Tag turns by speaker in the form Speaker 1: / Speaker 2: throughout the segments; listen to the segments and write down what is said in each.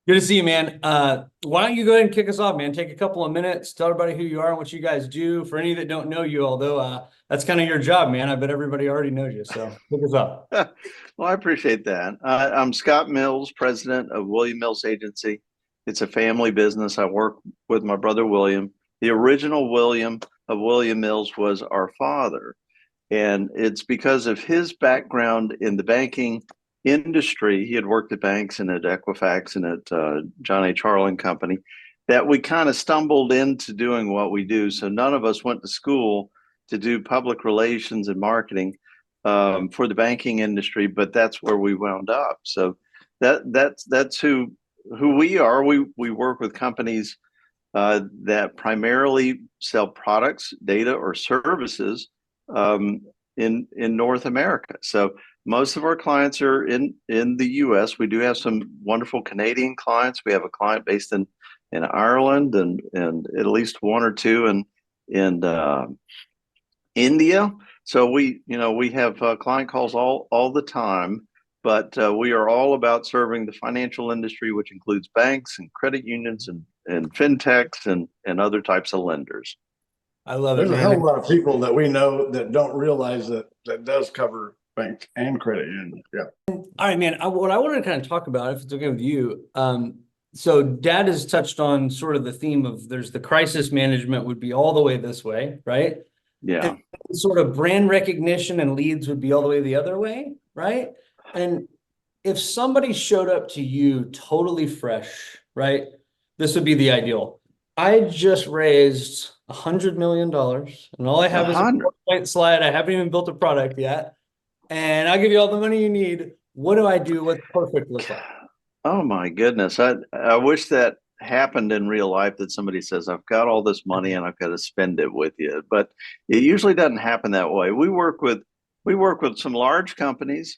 Speaker 1: Good to see you, man. Why don't you go ahead and kick us off, man? Take a couple of minutes, tell everybody who you are and what you guys do. For any that don't know you, although that's kind of your job, man. I bet everybody already knows you. So kick us off.
Speaker 2: Well, I appreciate that. I'm Scott Mills, president of William Mills Agency. It's a family business. I work with my brother William. The original William of William Mills was our father. And it's because of his background in the banking industry. He had worked at banks and at Equifax and at John H. Harlan Company that we kind of stumbled into doing what we do. So none of us went to school to do public relations and marketing for the banking industry, but that's where we wound up. So that's who we are. We work with companies that primarily sell products, data, or services in North America. So most of our clients are in the U.S. We do have some wonderful Canadian clients. We have a client based in Ireland and at least one or two in India. So we have client calls all the time, but we are all about serving the financial industry, which includes banks and credit unions and fintechs and other types of lenders.
Speaker 1: I love it,
Speaker 3: There's a hell of
Speaker 1: man.
Speaker 3: a lot of people that we know that don't realize that does cover banks and credit unions. Yeah.
Speaker 1: All right, man. What I wanted to kind of talk about, if it's okay with you, so Dad has touched on sort of the theme of there's the crisis management would be all the way this way, right?
Speaker 2: Yeah.
Speaker 1: And sort of brand recognition and leads would be all the way the other way, right? And if somebody showed up to you totally fresh, right? This would be the ideal. I just raised $100 million, and all I have is a
Speaker 2: 100.
Speaker 1: PowerPoint slide. I haven't even built a product yet, and I'll give you all the money you need. What do I do? What's perfect look like?
Speaker 2: Oh my goodness. I wish that happened in real life, that somebody says, I've got all this money and I've got to spend it with you. But it usually doesn't happen that way. We work with some large companies.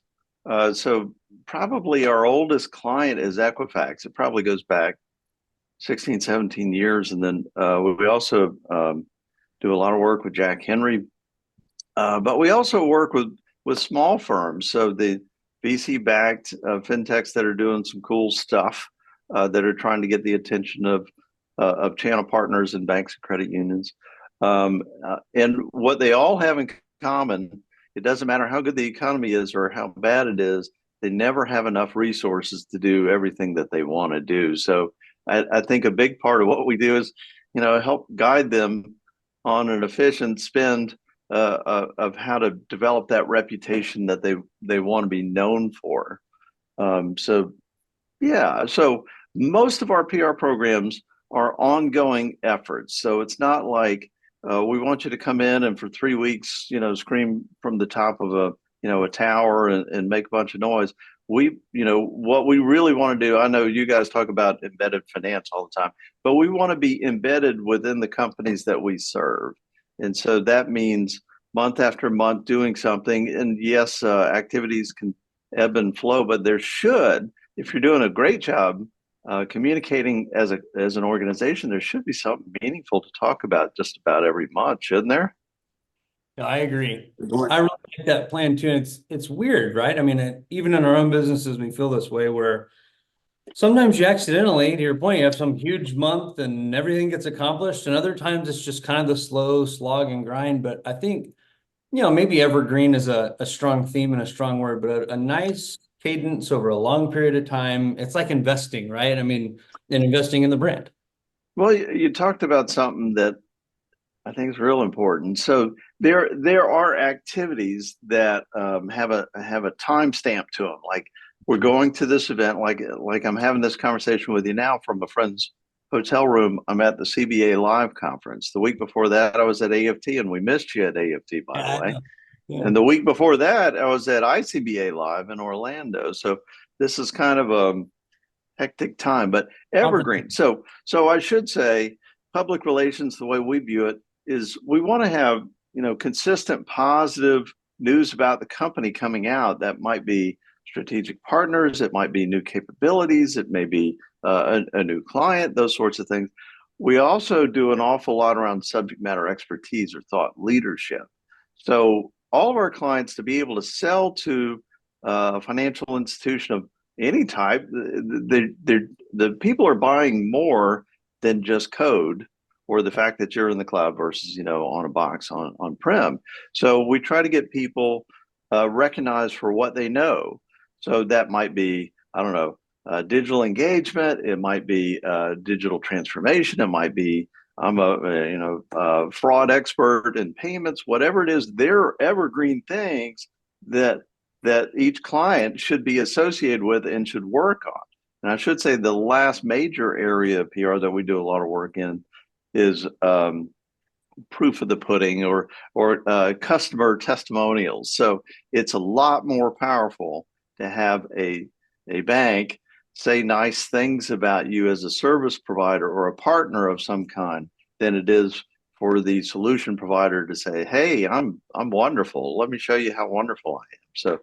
Speaker 2: So probably our oldest client is Equifax. It probably goes back 16, 17 years. And then we also do a lot of work with Jack Henry. But we also work with small firms. So the VC-backed fintechs that are doing some cool stuff, that are trying to get the attention of channel partners and banks and credit unions. And what they all have in common, it doesn't matter how good the economy is or how bad it is, they never have enough resources to do everything that they want to do. So I think a big part of what we do is, help guide them on an efficient spend of how to develop that reputation that they want to be known for. So most of our PR programs are ongoing efforts. So it's not like we want you to come in and for 3 weeks, scream from the top of a tower and make a bunch of noise. What we really want to do, I know you guys talk about embedded finance all the time, but we want to be embedded within the companies that we serve. And so that means month after month doing something. And yes, activities can ebb and flow, but there should, if you're doing a great job communicating as an organization, there should be something meaningful to talk about just about every month, shouldn't there?
Speaker 1: Yeah, I agree. I really like that plan too. And it's weird, right? I mean, even in our own businesses, we feel this way where sometimes you accidentally, to your point, you have some huge month and everything gets accomplished. And other times it's just kind of the slow slog and grind. But I think, maybe evergreen is a strong theme and a strong word, but a nice cadence over a long period of time. It's like investing, right? I mean, and investing in the brand.
Speaker 2: Well, you talked about something that I think is real important. So there are activities that have a timestamp to them. Like we're going to this event, like I'm having this conversation with you now from a friend's hotel room. I'm at the CBA Live conference. The week before that, I was at AFT, and we missed you at AFT, by the way.
Speaker 1: Yeah.
Speaker 2: And the week before that, I was at ICBA Live in Orlando. So this is kind of a hectic time, but evergreen. So I should say, public relations, the way we view it, is we want to have consistent positive news about the company coming out. That might be strategic partners, it might be new capabilities, it may be a new client, those sorts of things. We also do an awful lot around subject matter expertise or thought leadership. So all of our clients, to be able to sell to a financial institution any type, the people are buying more than just code or the fact that you're in the cloud versus, on a box on prem. So we try to get people recognized for what they know. So that might be, I don't know, digital engagement. It might be digital transformation. It might be I'm a fraud expert in payments. Whatever it is, they're evergreen things that each client should be associated with and should work on. And I should say the last major area of PR that we do a lot of work in is proof of the pudding or customer testimonials. So it's a lot more powerful to have a bank say nice things about you as a service provider or a partner of some kind than it is for the solution provider to say, "Hey, I'm wonderful. Let me show you how wonderful I am." So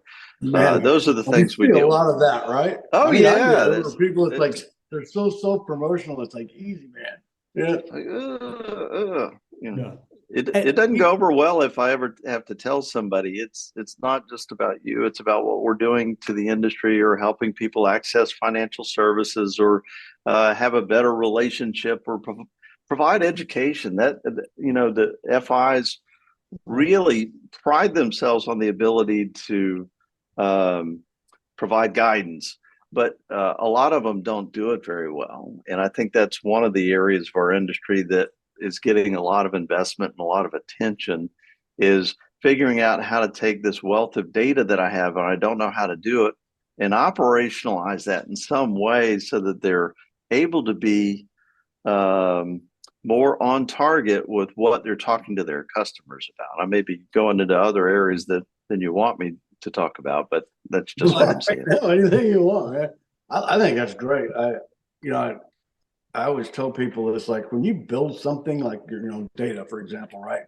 Speaker 2: those are the things we
Speaker 3: see
Speaker 2: deal
Speaker 3: a lot
Speaker 2: with.
Speaker 3: of that, right?
Speaker 2: Oh,
Speaker 3: I mean, I
Speaker 2: yeah,
Speaker 3: get it. People, it's like they're so self-promotional. It's like easy, man. Yeah.
Speaker 2: Like,
Speaker 1: Yeah.
Speaker 2: it doesn't go over well if I ever have to tell somebody it's not just about you. It's about what we're doing to the industry or helping people access financial services or have a better relationship or provide education. That the FIs really pride themselves on the ability to provide guidance, but a lot of them don't do it very well. And I think that's one of the areas of our industry that is getting a lot of investment and a lot of attention, is figuring out how to take this wealth of data that I have and I don't know how to do it and operationalize that in some way so that they're able to be more on target with what they're talking to their customers about. I may be going into other areas than you want me to talk about, but that's just what I'm saying.
Speaker 3: Anything you want, man. I think that's great. I always tell people it's like when you build something like data, for example, right?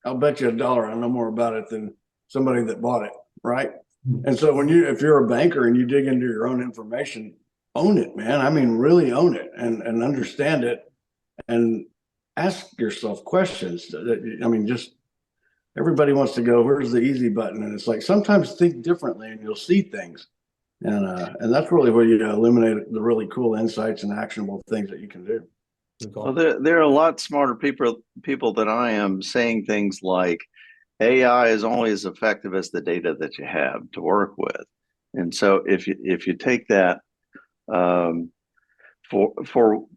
Speaker 3: I'll bet you $1 I know more about it than somebody that bought it, right? And so if you're a banker and you dig into your own information, own it, man. I mean, really own it and understand it and ask yourself questions. I mean, just everybody wants to go, where's the easy button? And it's like, sometimes think differently and you'll see things. And that's really where you eliminate the really cool insights and actionable things that you can do.
Speaker 2: Well, there are a lot smarter people than I am saying things like AI is only as effective as the data that you have to work with. And so if you take that for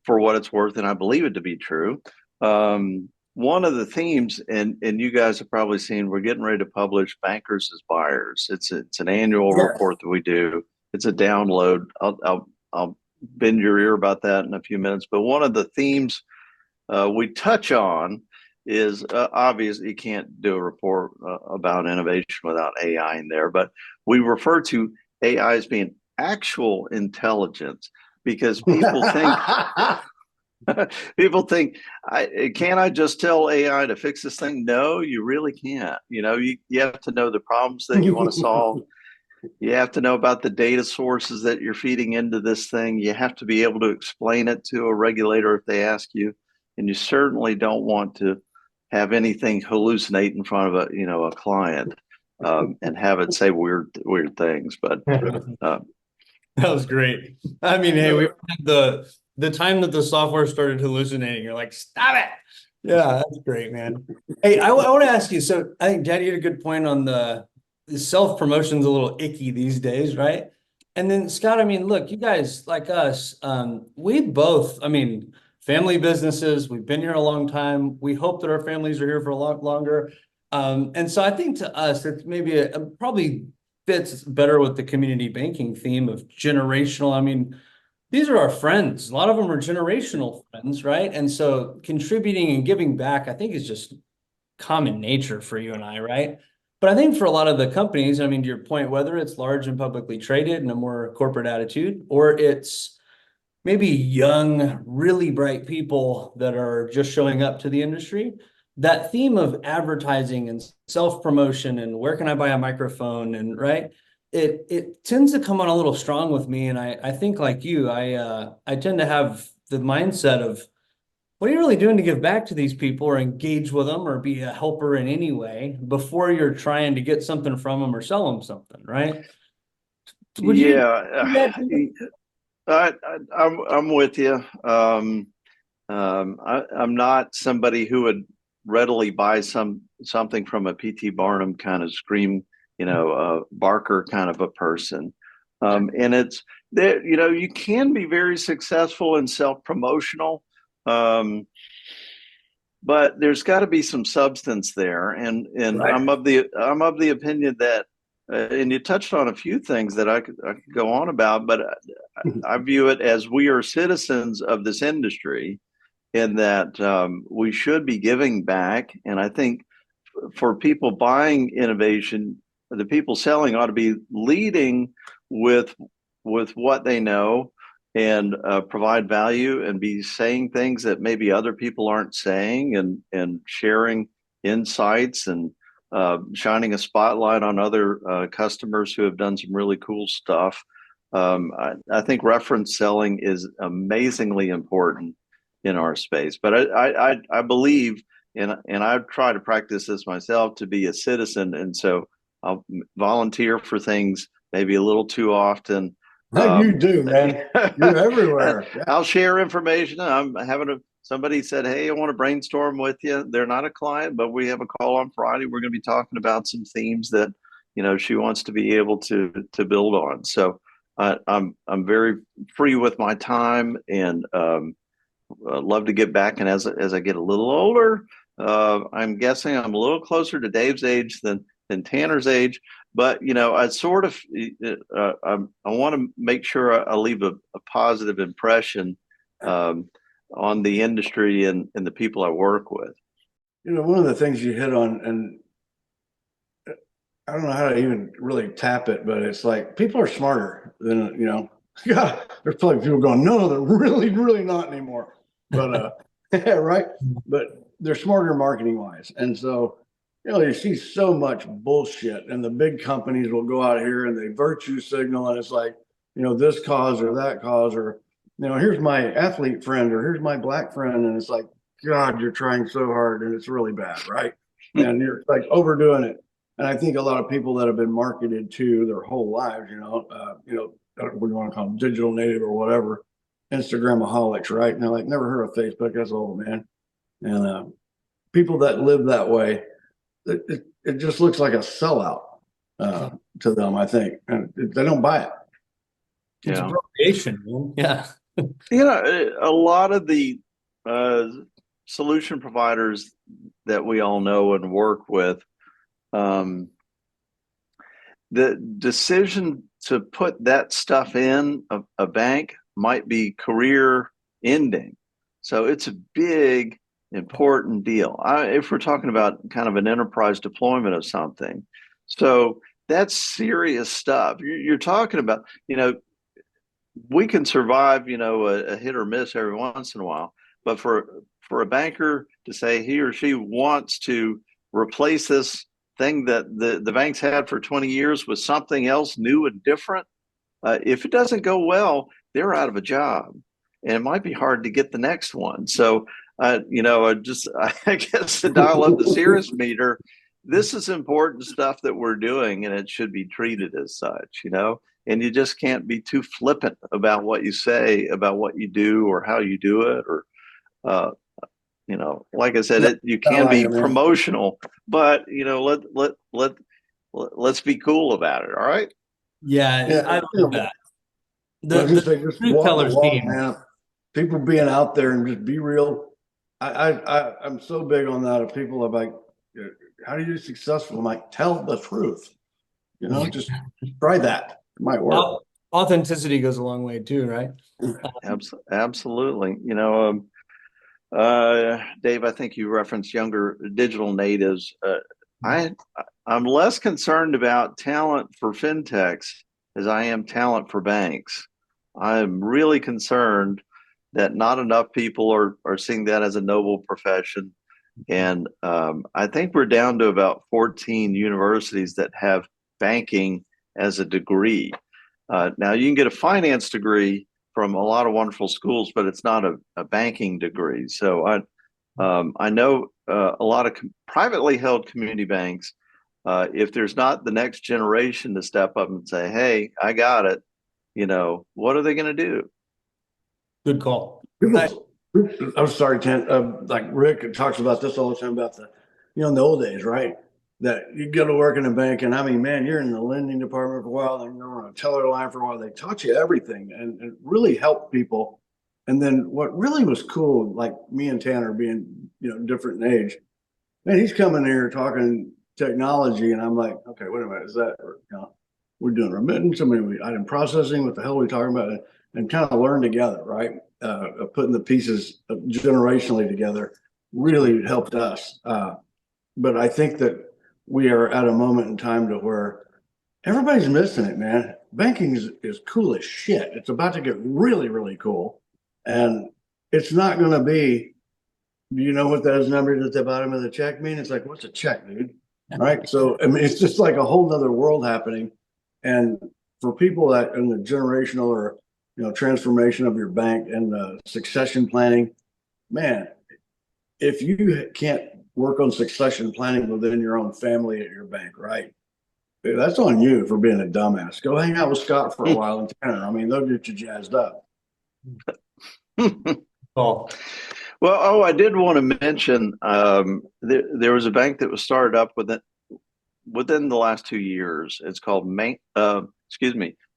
Speaker 2: what it's worth, and I believe it to be true, one of the themes, and you guys have probably seen, we're getting ready to publish Bankers as Buyers. It's an annual report that we do. It's a download. I'll bend your ear about that in a few minutes. But one of the themes we touch on is obviously you can't do a report about innovation without AI in there. But we refer to AI as being actual intelligence because people think can I just tell AI to fix this thing? No, you really can't. You have to know the problems that you want to solve. You have to know about the data sources that you're feeding into this thing. You have to be able to explain it to a regulator if they ask you. And you certainly don't want to have anything hallucinate in front of a client and have it say weird things. But
Speaker 1: that was great. I mean, hey, we had the time that the software started hallucinating, you're like, stop it. Yeah, that's great, man. Hey, I want to ask you, so I think Daddy had a good point on the self-promotion's a little icky these days, right? And then Scott, I mean, look, you guys like us, we both, I mean, family businesses, we've been here a long time. We hope that our families are here for a lot longer. And so I think to us, it's maybe probably fits better with the community banking theme of generational. I mean, these are our friends. A lot of them are generational friends, right? And so contributing and giving back, I think, is just common nature for you and I, right? But I think for a lot of the companies, I mean, to your point, whether it's large and publicly traded and a more corporate attitude, or it's maybe young, really bright people that are just showing up to the industry, that theme of advertising and self-promotion and where can I buy a microphone and right, it tends to come on a little strong with me. And I think like you, I tend to have the mindset of, what are you really doing to give back to these people or engage with them or be a helper in any way before you're trying to get something from them or sell them something, right? Would you
Speaker 2: Yeah, I'm with you. I'm not somebody who would readily buy something from a PT Barnum kind of scream, Barker kind of a person. And it's that, you can be very successful and self-promotional. But there's got to be some substance there, and
Speaker 3: Right.
Speaker 2: I'm of the opinion that, and you touched on a few things that I could go on about, but I view it as we are citizens of this industry, in that we should be giving back. And I think for people buying innovation, the people selling ought to be leading with what they know, and provide value, and be saying things that maybe other people aren't saying, and sharing insights, and shining a spotlight on other customers who have done some really cool stuff. I think reference selling is amazingly important in our space. But I believe, and I try to practice this myself, to be a citizen, and so I'll volunteer for things maybe a little too often.
Speaker 3: You do, man. You're everywhere.
Speaker 2: I'll share information. Somebody said, "Hey, I want to brainstorm with you." They're not a client, but we have a call on Friday. We're going to be talking about some themes that, she wants to be able to build on. So I'm very free with my time, and love to get back. And as I get a little older, I'm guessing I'm a little closer to Dave's age than Tanner's age. But I sort of I want to make sure I leave a positive impression on the industry and the people I work with.
Speaker 3: One of the things you hit on, and I don't know how to even really tap it, but it's like people are smarter than God. There's probably people going, no, they're really, really not anymore. But yeah, right. But they're smarter marketing wise, and so. You see so much bullshit, and the big companies will go out here and they virtue signal, and it's like, this cause or that cause, or, here's my athlete friend, or here's my black friend. And it's like, God, you're trying so hard, and it's really bad. Right. And you're like overdoing it. And I think a lot of people that have been marketed to their whole lives, we want to call them digital native or whatever, Instagramaholics, right? And they're like, never heard of Facebook. That's old, man. And people that live that way, it just looks like a sellout to them, I think, and they don't buy it.
Speaker 1: It's appropriation, man.
Speaker 2: Yeah. A lot of the solution providers that we all know and work with, the decision to put that stuff in a bank might be career ending. So it's a big, important deal. If we're talking about kind of an enterprise deployment of something, so that's serious stuff. You're talking about, we can survive, a hit or miss every once in a while, but for a banker to say he or she wants to replace this thing that the banks had for 20 years with something else new and different, if it doesn't go well, they're out of a job, and it might be hard to get the next one. So I guess to dial up the serious meter, this is important stuff that we're doing, and it should be treated as such, and you just can't be too flippant about what you say, about what you do, or how you do it, or, like I said, you can be promotional, but, let's be cool about it. All right.
Speaker 1: Yeah. I love that. The truth tellers team,
Speaker 3: man. People being out there and just be real. I'm so big on that. If people are like, how do you be successful? I'm like, tell the truth. Just try that. It might work.
Speaker 1: Authenticity goes a long way too, right?
Speaker 2: Absolutely. Dave, I think you referenced younger digital natives. I'm less concerned about talent for fintechs as I am talent for banks. I'm really concerned that not enough people are seeing that as a noble profession. And I think we're down to about 14 universities that have banking as a degree. Now, you can get a finance degree from a lot of wonderful schools, but it's not a banking degree. So I know a lot of privately held community banks if there's not the next generation to step up and say, "Hey, I got it," what are they going to do?
Speaker 1: Good call.
Speaker 3: I'm sorry, Ken. Like Rick talks about this all the time about in the old days, right? That you go to work in a bank, and I mean, man, you're in the lending department for a while, then you're on a teller line for a while. They taught you everything and really helped people. And then what really was cool, like me and Tanner being, different in age, man, he's coming here talking technology, and I'm like, okay, wait a minute, is that, we're doing remittance, item processing, what the hell are we talking about? And kind of learn together, right? Putting the pieces generationally together really helped us. But I think that we are at a moment in time to where everybody's missing it, man. Banking is cool as shit. It's about to get really, really cool. And it's not going to be, do you know what those numbers at the bottom of the check mean? It's like, what's a check, dude? Right. So, I mean, it's just like a whole nother world happening. And for people that in the generational or, transformation of your bank and succession planning, man, if you can't work on succession planning within your own family at your bank, right? That's on you for being a dumbass. Go hang out with Scott for a while and Tanner. I mean, they'll get you jazzed up.
Speaker 1: Call.
Speaker 2: Well, I did want to mention there was a bank that was started up within the last 2 years. It's called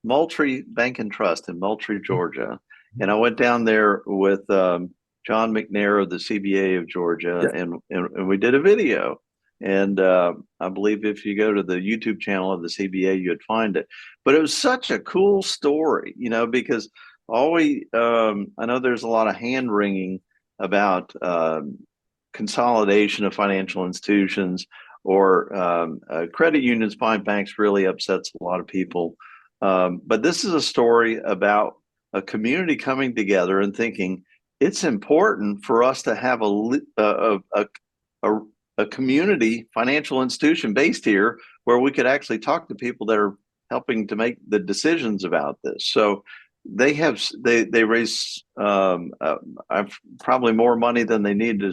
Speaker 2: Moultrie Bank and Trust in Moultrie, Georgia. And I went down there with John McNair of the CBA of Georgia, and we did a video. And I believe if you go to the YouTube channel of the CBA, you'd find it. But it was such a cool story, because I know there's a lot of hand wringing about consolidation of financial institutions or credit unions buying banks really upsets a lot of people. But this is a story about a community coming together and thinking it's important for us to have a community financial institution based here where we could actually talk to people that are helping to make the decisions about this. So they raise probably more money than they need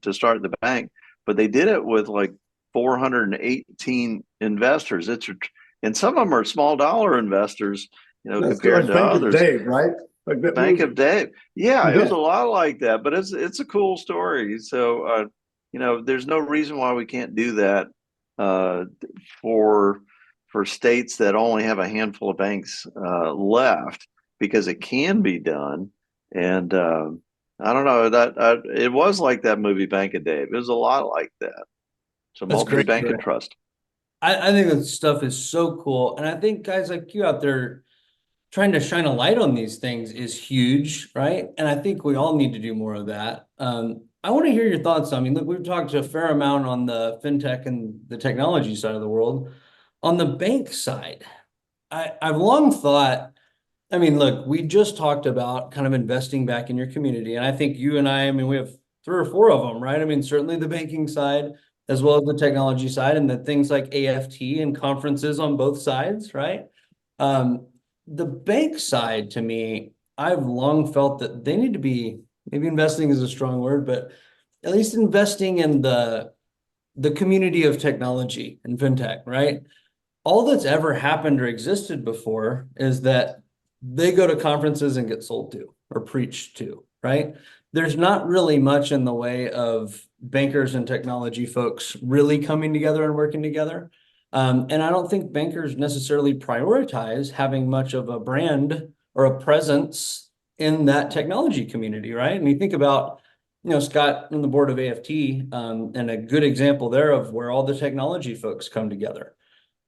Speaker 2: to start the bank, but they did it with like 418 investors. And some of them are small dollar investors, compared to
Speaker 3: Bank
Speaker 2: others.
Speaker 3: Of Dave, right?
Speaker 2: Bank of Dave. Yeah, it was a lot like that, but it's a cool story. So there's no reason why we can't do that for states that only have a handful of banks left, because it can be done. And I don't know, that it was like that movie Bank of Dave. It was a lot like that. So Moultrie Bank and Trust.
Speaker 1: I think that stuff is so cool. And I think guys like you out there trying to shine a light on these things is huge, right? And I think we all need to do more of that. I want to hear your thoughts. I mean, look, we've talked a fair amount on the fintech and the technology side of the world. On the bank side, I've long thought, I mean, look, we just talked about kind of investing back in your community. And I think you and I mean, we have 3 or 4 of them, right? I mean, certainly the banking side, as well as the technology side, and the things like AFT and conferences on both sides, right? The bank side, to me, I've long felt that they need to be, maybe investing is a strong word, but at least investing in the community of technology and fintech, right? All that's ever happened or existed before is that they go to conferences and get sold to or preached to, right? There's not really much in the way of bankers and technology folks really coming together and working together. And I don't think bankers necessarily prioritize having much of a brand or a presence in that technology community, right? And you think about, Scott on the board of AFT, and a good example there of where all the technology folks come together.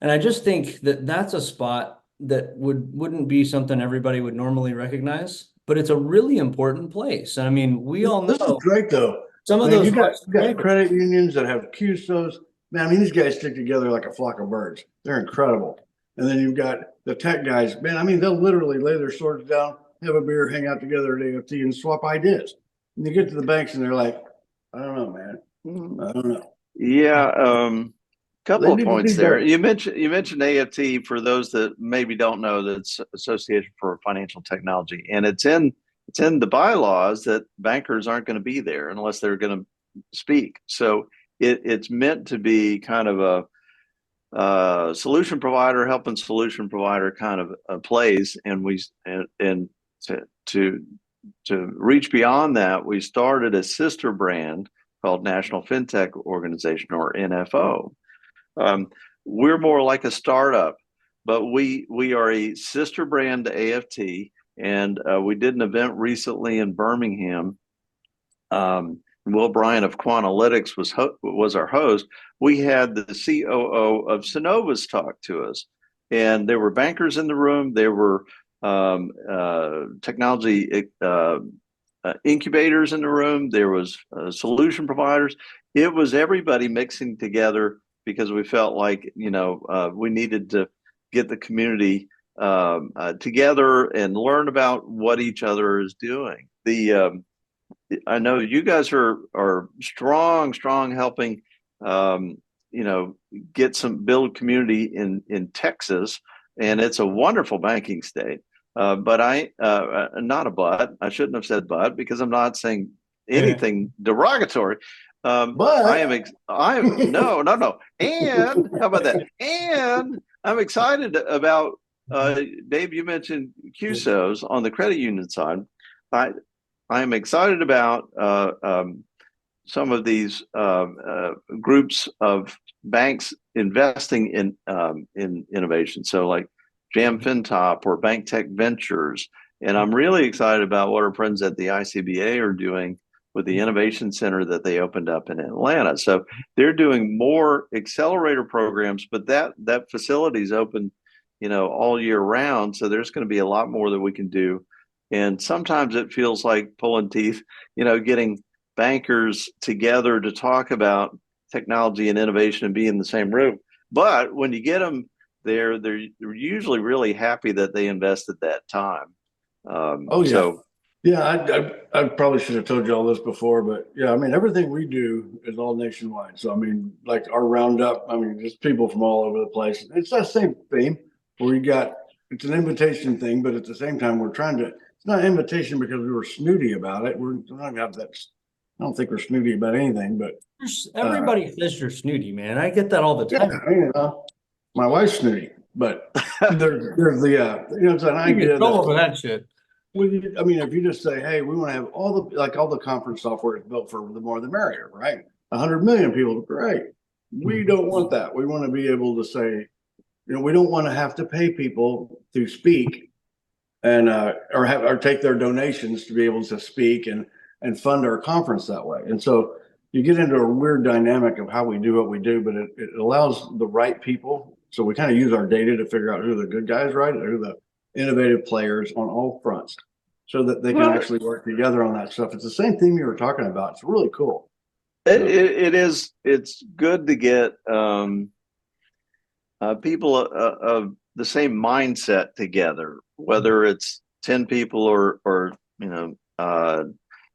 Speaker 1: And I just think that that's a spot that wouldn't be something everybody would normally recognize, but it's a really important place. And I mean, we all know.
Speaker 3: This is great though.
Speaker 1: Some of those
Speaker 3: you got credit unions that have CUSOs. Man, I mean, these guys stick together like a flock of birds. They're incredible. And then you've got the tech guys. Man, I mean, they'll literally lay their swords down, have a beer, hang out together at AFT, and swap ideas. And you get to the banks, and they're like, "I don't know, man. I don't know."
Speaker 2: Yeah, couple of points there. You mentioned AFT. For those that maybe don't know, that's Association for Financial Technology, and it's in the bylaws that bankers aren't going to be there unless they're going to speak. So it's meant to be kind of solution provider helping solution provider kind of plays, and to reach beyond that, we started a sister brand called National Fintech Organization, or NFO. We're more like a startup, but we are a sister brand to AFT, and we did an event recently in Birmingham. Will Bryan of Quanalytics was our host. We had the COO of Synovus talk to us, and there were bankers in the room. There were technology incubators in the room. There was solution providers. It was everybody mixing together because we felt like, we needed to get the community together and learn about what each other is doing. I know you guys are strong helping, build community in Texas, and it's a wonderful banking state. But I shouldn't have said but, because I'm not saying anything derogatory.
Speaker 3: But
Speaker 2: I am no. And how about that? And I'm excited about Dave. You mentioned QSOs on the credit union side. I'm excited about some of these groups of banks investing in innovation. So like Jam FinTop or Bank Tech Ventures. And I'm really excited about what our friends at the ICBA are doing with the innovation center that they opened up in Atlanta. So they're doing more accelerator programs, but that facility is open, all year round. So there's going to be a lot more that we can do. And sometimes it feels like pulling teeth, getting bankers together to talk about technology and innovation and be in the same room. But when you get them there, they're usually really happy that they invested that time.
Speaker 3: I probably should have told you all this before, but yeah, I mean, everything we do is all nationwide. So, I mean, like our roundup, just people from all over the place. It's that same theme where it's an invitation thing, but at the same time, it's not an invitation because we were snooty about it. We're not gonna have that. I don't think we're snooty about anything, but
Speaker 1: everybody says you're snooty, man. I get that all the time.
Speaker 3: Yeah, my wife's snooty, but there's the an idea
Speaker 1: over that shit.
Speaker 3: If you just say, hey, we want to have all the conference software is built for the more the merrier, right? 100 million people, great. We don't want that. We want to be able to say, we don't want to have to pay people to speak and or take their donations to be able to speak and fund our conference that way. And so you get into a weird dynamic of how we do what we do, but it allows the right people. So we kind of use our data to figure out who the good guys, right? Who the innovative players on all fronts, so that they can actually work together on that stuff. It's the same thing you were talking about. It's really cool.
Speaker 2: It is. It's good to get people of the same mindset together, whether it's 10 people or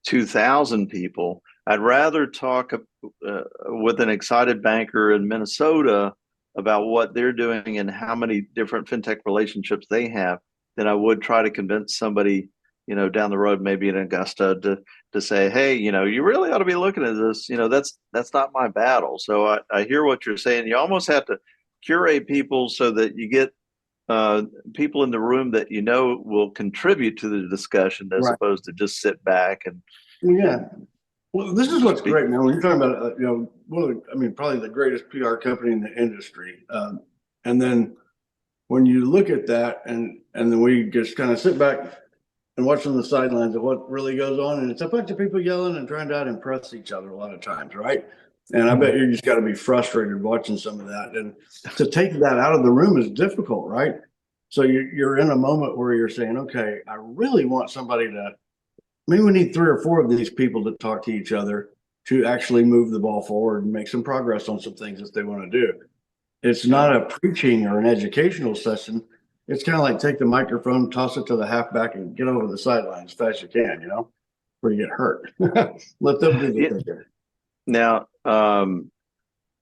Speaker 2: 2,000 people. I'd rather talk with an excited banker in Minnesota about what they're doing and how many different fintech relationships they have than I would try to convince somebody, down the road, maybe in Augusta, to say, hey, you really ought to be looking at this. That's not my battle. So I hear what you're saying. You almost have to curate people so that you get people in the room that will contribute to the discussion as opposed to just sit back and.
Speaker 3: Yeah. Well, this is what's great, man. When you're talking about, probably the greatest PR company in the industry. And then when you look at that and then we just kind of sit back and watch on the sidelines of what really goes on. And it's a bunch of people yelling and trying to impress each other a lot of times, right? And I bet you just got to be frustrated watching some of that. And to take that out of the room is difficult, right? So you're in a moment where you're saying, okay, I really want somebody to, maybe we need 3 or 4 of these people to talk to each other to actually move the ball forward and make some progress on some things that they want to do. It's not a preaching or an educational session. It's kind of like take the microphone, toss it to the halfback, and get over the sideline as fast as you can, where you get hurt. Let them do the thing.
Speaker 2: Now,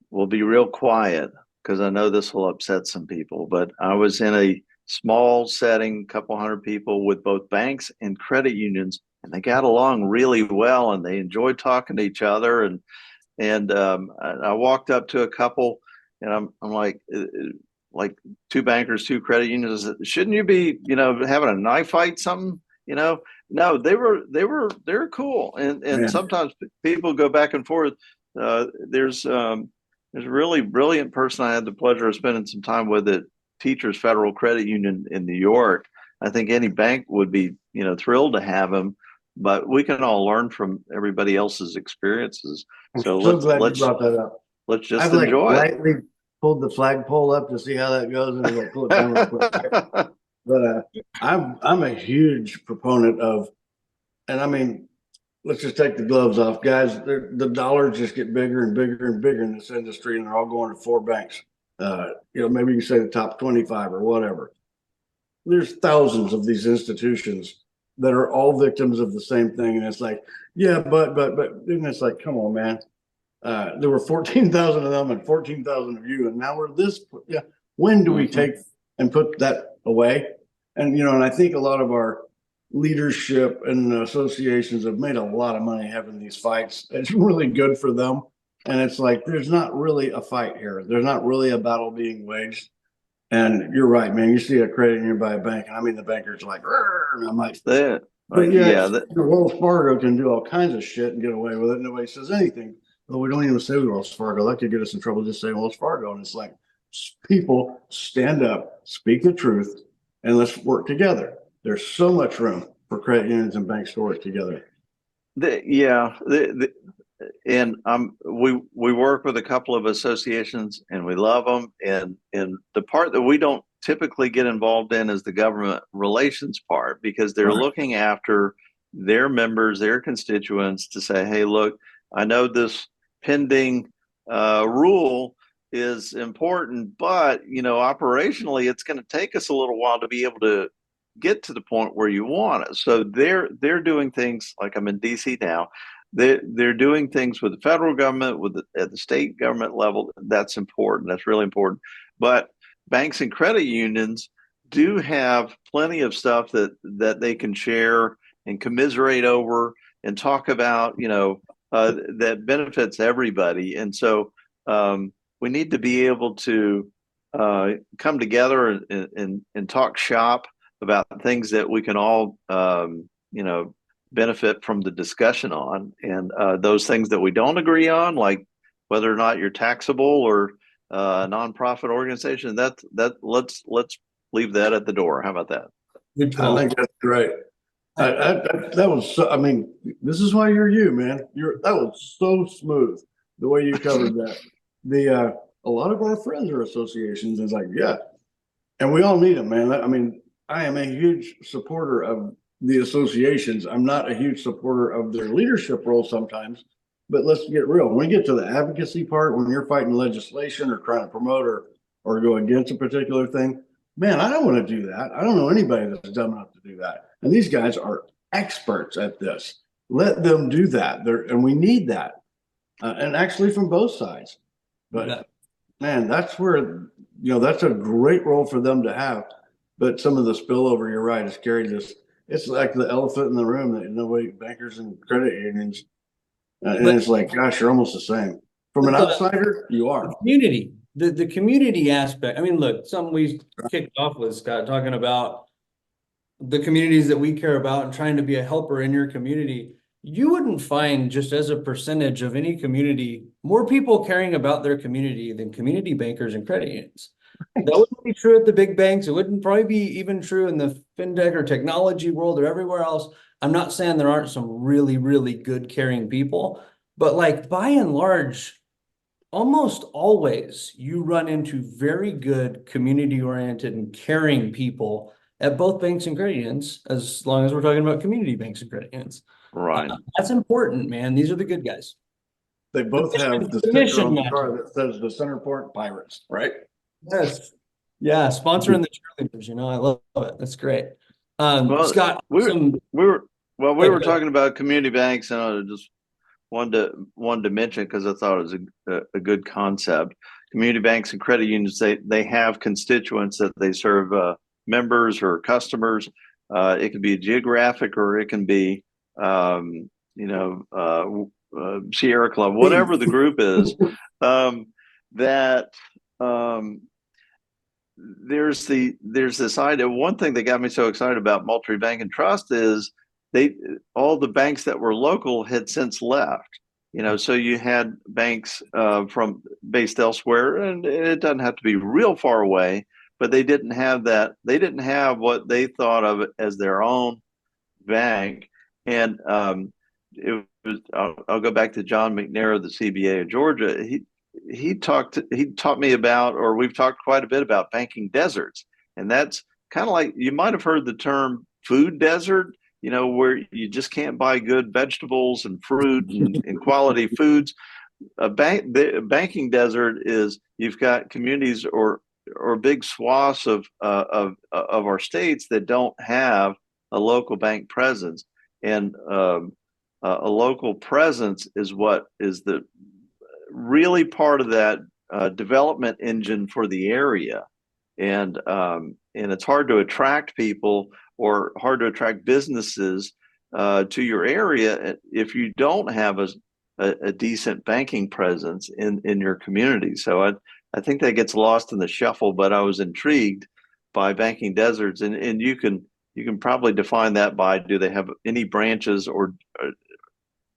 Speaker 2: we'll be real quiet because I know this will upset some people, but I was in a small setting, couple hundred people with both banks and credit unions, and they got along really well and they enjoyed talking to each other. And I walked up to a couple And I'm like two bankers, two credit unions. Shouldn't you be, having a knife fight, something? No, they're cool. And
Speaker 3: Man,
Speaker 2: sometimes people go back and forth. There's a really brilliant person I had the pleasure of spending some time with at Teachers Federal Credit Union in New York. I think any bank would be, thrilled to have him, but we can all learn from everybody else's experiences.
Speaker 3: I'm
Speaker 2: So
Speaker 3: so glad you brought that up.
Speaker 2: let's just
Speaker 3: I've like
Speaker 2: enjoy it.
Speaker 3: lightly pulled the flagpole up to see how that goes, and like pull it down real quick. Right? But I'm a huge proponent of, and I mean, let's just take the gloves off, guys. The dollars just get bigger and bigger and bigger in this industry, and they're all going to four banks. Maybe you can say the top 25 or whatever. There's thousands of these institutions that are all victims of the same thing, and it's like, yeah, but, and it's like, come on, man. There were 14,000 of them and 14,000 of you, and now we're this. Yeah, when do we take and put that away? And and I think a lot of our leadership and associations have made a lot of money having these fights. It's really good for them, and it's like there's not really a fight here. There's not really a battle being waged. And you're right, man. You see a credit union by a bank, and I mean the bankers like, and I'm like,
Speaker 2: that.
Speaker 3: but yeah, Wells Fargo can do all kinds of shit and get away with it. Nobody says anything. Well, we don't even say Wells Fargo. That could get us in trouble just saying Wells Fargo. And it's like, people stand up, speak the truth, and let's work together. There's so much room for credit unions and banks to work together.
Speaker 2: And we work with a couple of associations, and we love them. And the part that we don't typically get involved in is the government relations part, because they're looking after their members, their constituents, to say, hey, look, I know this pending rule is important, but operationally it's going to take us a little while to be able to get to the point where you want it. So they're doing things like, I'm in DC now. They're doing things with the federal government, at the state government level. That's important. That's really important. But banks and credit unions do have plenty of stuff that they can share and commiserate over and talk about, that benefits everybody. And so we need to be able to come together and talk shop about things that we can all, benefit from the discussion on. And those things that we don't agree on, like whether or not you're taxable or a nonprofit organization, that let's leave that at the door. How about that?
Speaker 3: I think that's great. That was so, I mean, this is why you're you, man. That was so smooth the way you covered that. A lot of our friends are associations. It's like, yeah, and we all need them, man. I mean, I am a huge supporter of the associations. I'm not a huge supporter of their leadership role sometimes, but let's get real. When we get to the advocacy part, when you're fighting legislation or trying to promote or go against a particular thing, man, I don't want to do that. I don't know anybody that's dumb enough to do that. And these guys are experts at this. Let them do that. And we need that. And actually from both sides. But man, that's where, that's a great role for them to have. But some of the spillover, you're right, has carried this. It's like the elephant in the room that nobody, bankers and credit unions. And it's like, gosh, you're almost the same. From an outsider, you are.
Speaker 1: Community, the community aspect. I mean, look, something we kicked off with, Scott, talking about the communities that we care about and trying to be a helper in your community. You wouldn't find, just as a percentage of any community, more people caring about their community than community bankers and credit unions. That wouldn't be true at the big banks. It wouldn't probably be even true in the fintech or technology world or everywhere else. I'm not saying there aren't some really, really good, caring people, but like by and large, almost always you run into very good, community-oriented and caring people at both banks and credit unions, as long as we're talking about community banks and credit unions.
Speaker 2: Right.
Speaker 1: That's important, man. These are the good guys.
Speaker 3: They both have the sticker on the car that says the Centerport Pirates, right?
Speaker 1: Yes. Yeah, sponsoring the cheerleaders, I love it. That's great. Scott,
Speaker 2: we were talking about community banks, and I just wanted to mention, because I thought it was a good concept. Community banks and credit unions, they have constituents that they serve, members or customers. It can be geographic, or it can be Sierra Club, whatever the group is, that there's this idea. One thing that got me so excited about Moultrie Bank and Trust is all the banks that were local had since left. So you had banks from based elsewhere, and it doesn't have to be real far away, but they didn't have that. They didn't have what they thought of as their own bank. And I'll go back to John McNair, the CBA of Georgia. He taught me about, or we've talked quite a bit about banking deserts. And that's kind of like, you might have heard the term food desert, where you just can't buy good vegetables and fruit and quality foods. The banking desert is, you've got communities or big swaths of our states that don't have a local bank presence. And a local presence is what is the really part of that development engine for the area. And it's hard to attract people or hard to attract businesses to your area if you don't have a decent banking presence in your community. So I think that gets lost in the shuffle, but I was intrigued by banking deserts, and you can probably define that by, do they have any branches, or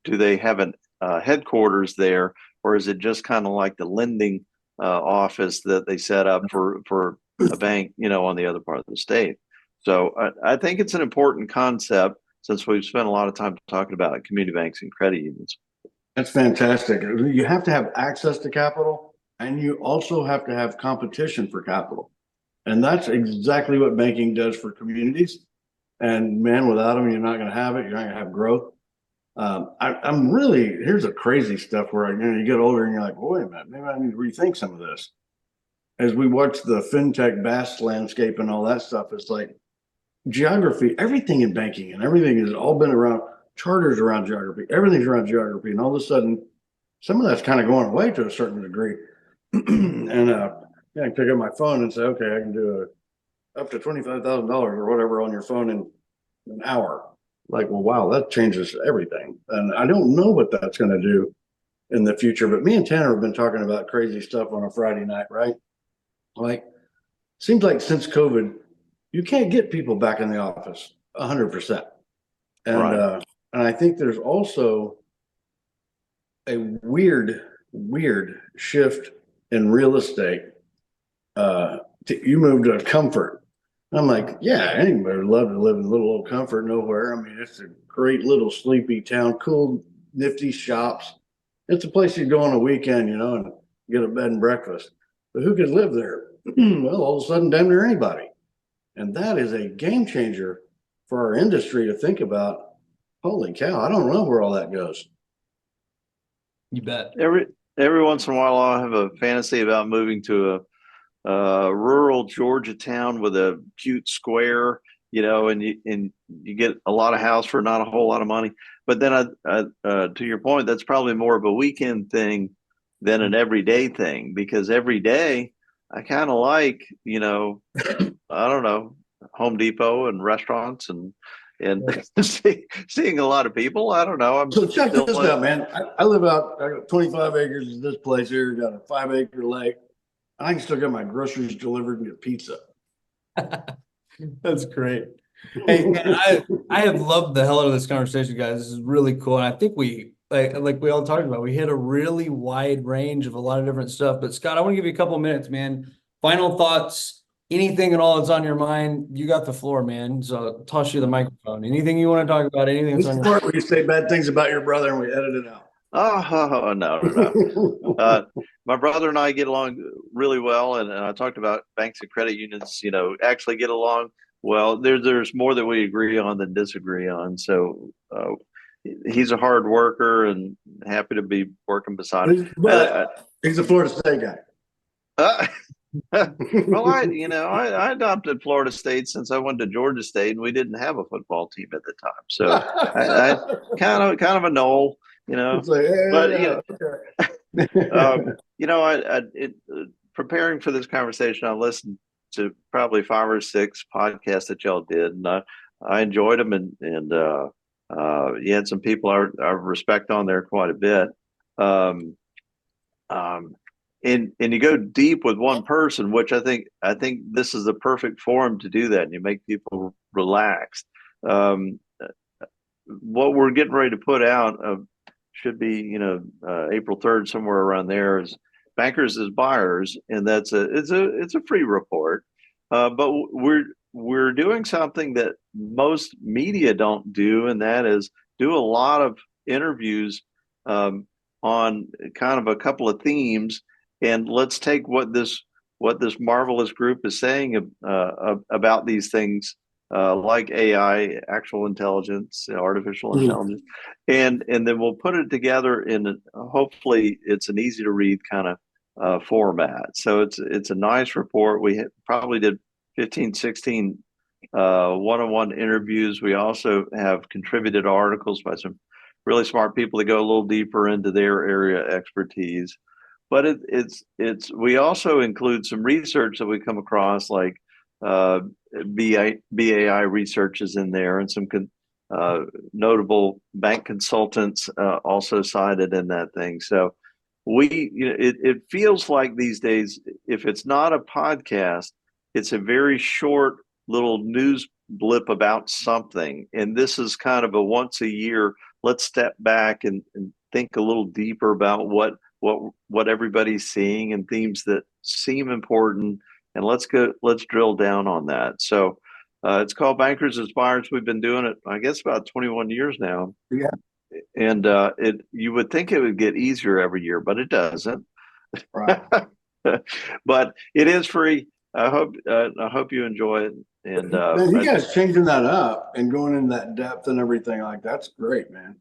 Speaker 2: do they have a headquarters there, or is it just kind of like the lending office that they set up for a bank, on the other part of the state? So I think it's an important concept, since we've spent a lot of time talking about community banks and credit unions.
Speaker 3: That's fantastic. You have to have access to capital, and you also have to have competition for capital. And that's exactly what banking does for communities. And man, without them, you're not going to have it. You're not going to have growth. Here's a crazy stuff where you get older and you're like, well, wait a minute, maybe I need to rethink some of this. As we watch the FinTech BaaS landscape and all that stuff, it's like geography, everything in banking and everything has all been around, charters around geography, everything's around geography. And all of a sudden, some of that's kind of going away to a certain degree. And I can pick up my phone and say, okay, I can do up to $25,000 or whatever on your phone in an hour. Like, well, wow, that changes everything. And I don't know what that's going to do in the future, but me and Tanner have been talking about crazy stuff on a Friday night, right? Like, seems like since COVID, you can't get people back in the office 100%. And,
Speaker 2: right.
Speaker 3: And I think there's also a weird shift in real estate. You moved to comfort. I'm like, yeah, anybody would love to live in a little old comfort nowhere. I mean, it's a great little sleepy town, cool, nifty shops. It's a place you go on a weekend, and get a bed and breakfast. But who could live there? Well, all of a sudden, damn near anybody. And that is a game changer for our industry to think about. Holy cow, I don't know where all that goes.
Speaker 1: You bet.
Speaker 2: Every once in a while, I'll have a fantasy about moving to a rural Georgia town with a cute square, and you get a lot of house for not a whole lot of money. But then to your point, that's probably more of a weekend thing than an everyday thing, because every day I kind of like, I don't know, Home Depot and restaurants and seeing a lot of people. I don't know.
Speaker 3: So check this out, man. I live out, I got 25 acres of this place here, got a 5-acre lake. I can still get my groceries delivered and get pizza.
Speaker 1: That's great. Hey, man, I have loved the hell out of this conversation, guys. This is really cool. And I think we, like we all talked about, we hit a really wide range of a lot of different stuff. But Scott, I want to give you a couple of minutes, man. Final thoughts, anything at all that's on your mind. You got the floor, man. So I'll toss you the microphone. Anything you want to talk about, anything that's on your mind.
Speaker 3: Where you say bad things about your brother and we edit it out.
Speaker 2: Oh, no. My brother and I get along really well. And I talked about banks and credit unions, actually get along well. There's more that we agree on than disagree on. So he's a hard worker and happy to be working beside him.
Speaker 3: He's a Florida State guy.
Speaker 2: Well, I adopted Florida State since I went to Georgia State, and we didn't have a football team at the time. So I kind of a Knoll. Preparing for this conversation, I listened to probably 5 or 6 podcasts that y'all did, and I enjoyed them, and you had some people I respect on there quite a bit. and you go deep with one person, which I think this is the perfect forum to do that, and you make people relaxed. What we're getting ready to put out should be April 3rd, somewhere around there, is Bankers as Buyers, and it's a free report, but we're doing something that most media don't do, and that is do a lot of interviews on kind of a couple of themes, and let's take what this marvelous group is saying about these things, like AI, actual intelligence, artificial intelligence, and then we'll put it together in hopefully it's an easy to read kind of format. So it's a nice report. We probably did 15, 16 one-on-one interviews. We also have contributed articles by some really smart people that go a little deeper into their area expertise. But we also include some research that we come across, like BAI research is in there, and some notable bank consultants also cited in that thing. So it feels like these days, if it's not a podcast, it's a very short little news blip about something. And this is kind of a once a year, let's step back and think a little deeper about what everybody's seeing and themes that seem important. And let's drill down on that. So it's called Bankers as Buyers. We've been doing it, I guess, about 21 years now.
Speaker 3: Yeah.
Speaker 2: And you would think it would get easier every year, but it doesn't.
Speaker 3: Right.
Speaker 2: But it is free. I hope you enjoy it. And
Speaker 3: man, you guys changing that up and going in that depth and everything, like that's great, man.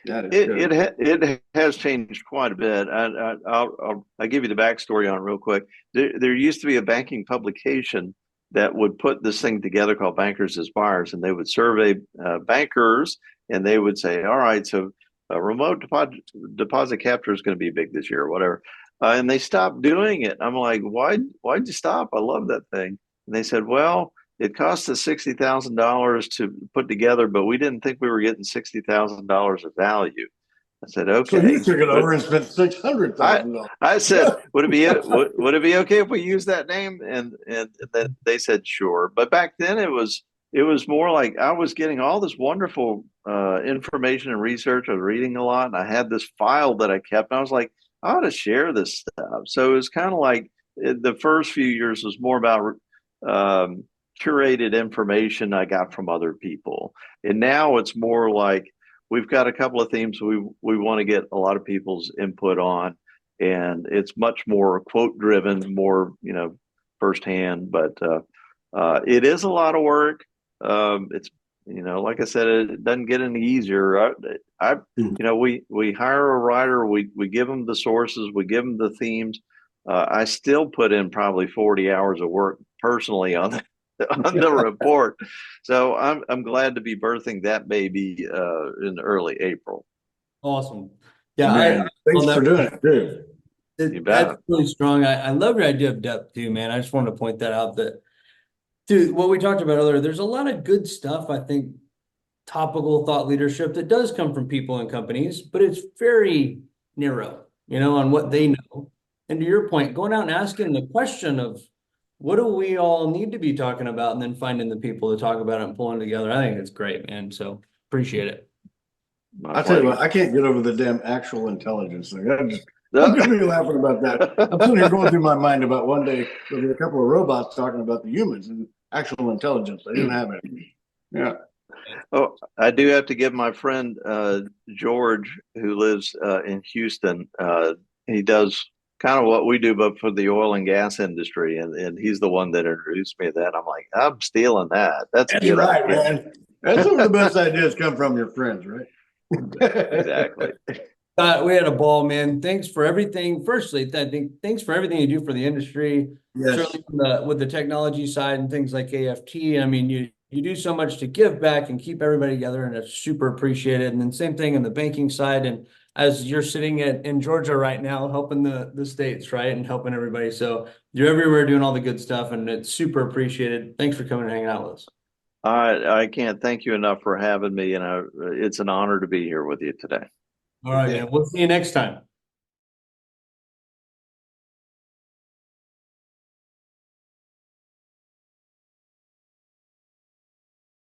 Speaker 3: That is good.
Speaker 2: It has changed quite a bit. I'll give you the backstory on it real quick. There used to be a banking publication that would put this thing together called Bankers as Buyers, and they would survey bankers, and they would say, all right, so remote deposit capture is going to be big this year or whatever. And they stopped doing it. I'm like, why'd you stop? I love that thing. And they said, well, it cost us $60,000 to put together, but we didn't think we were getting $60,000 of value. I said, okay.
Speaker 3: So you took it over and spent $600,000.
Speaker 2: I said, would it be okay if we use that name? And then they said, sure. But back then it was more like I was getting all this wonderful information and research. I was reading a lot, and I had this file that I kept. And I was like, I ought to share this stuff. So it was kind of like the first few years was more about curated information I got from other people. And now it's more like we've got a couple of themes we want to get a lot of people's input on. And it's much more quote driven, more, firsthand, but it is a lot of work. It's, like I said, it doesn't get any easier. We hire a writer, we give them the sources, we give them the themes. I still put in probably 40 hours of work personally on the report. So I'm glad to be birthing that baby in early April.
Speaker 1: Awesome. Yeah.
Speaker 3: Thanks for doing it too.
Speaker 1: That's really strong. I love your idea of depth too, man. I just wanted to point that out, that dude, what we talked about earlier, there's a lot of good stuff, I think, topical thought leadership that does come from people and companies, but it's very narrow, on what they know. And to your point, going out and asking the question of what do we all need to be talking about, and then finding the people to talk about it and pulling together. I think it's great, man. So appreciate it.
Speaker 3: I tell you what, I can't get over the damn actual intelligence thing. I'm just be laughing about that. I'm sitting here going through my mind about one day there'll be a couple of robots talking about the humans and actual intelligence. They didn't have it. Yeah.
Speaker 2: Oh, I do have to give my friend George, who lives in Houston. He does kind of what we do, but for the oil and gas industry, and he's the one that introduced me to that. I'm like, I'm stealing that. That's
Speaker 3: right, man. That's some of the best ideas come from your friends, right?
Speaker 2: Exactly.
Speaker 1: We had a ball, man. Thanks for everything. Firstly, thanks for everything you do for the industry.
Speaker 3: Yes.
Speaker 1: Certainly with the technology side and things like AFT. I mean, you do so much to give back and keep everybody together, and it's super appreciated. And then same thing in the banking side. And as you're sitting in Georgia right now, helping the states, right, and helping everybody. So you're everywhere doing all the good stuff, and it's super appreciated. Thanks for coming and hanging out with us.
Speaker 2: I can't thank you enough for having me, and it's an honor to be here with you today.
Speaker 1: All right, man. We'll see you next time.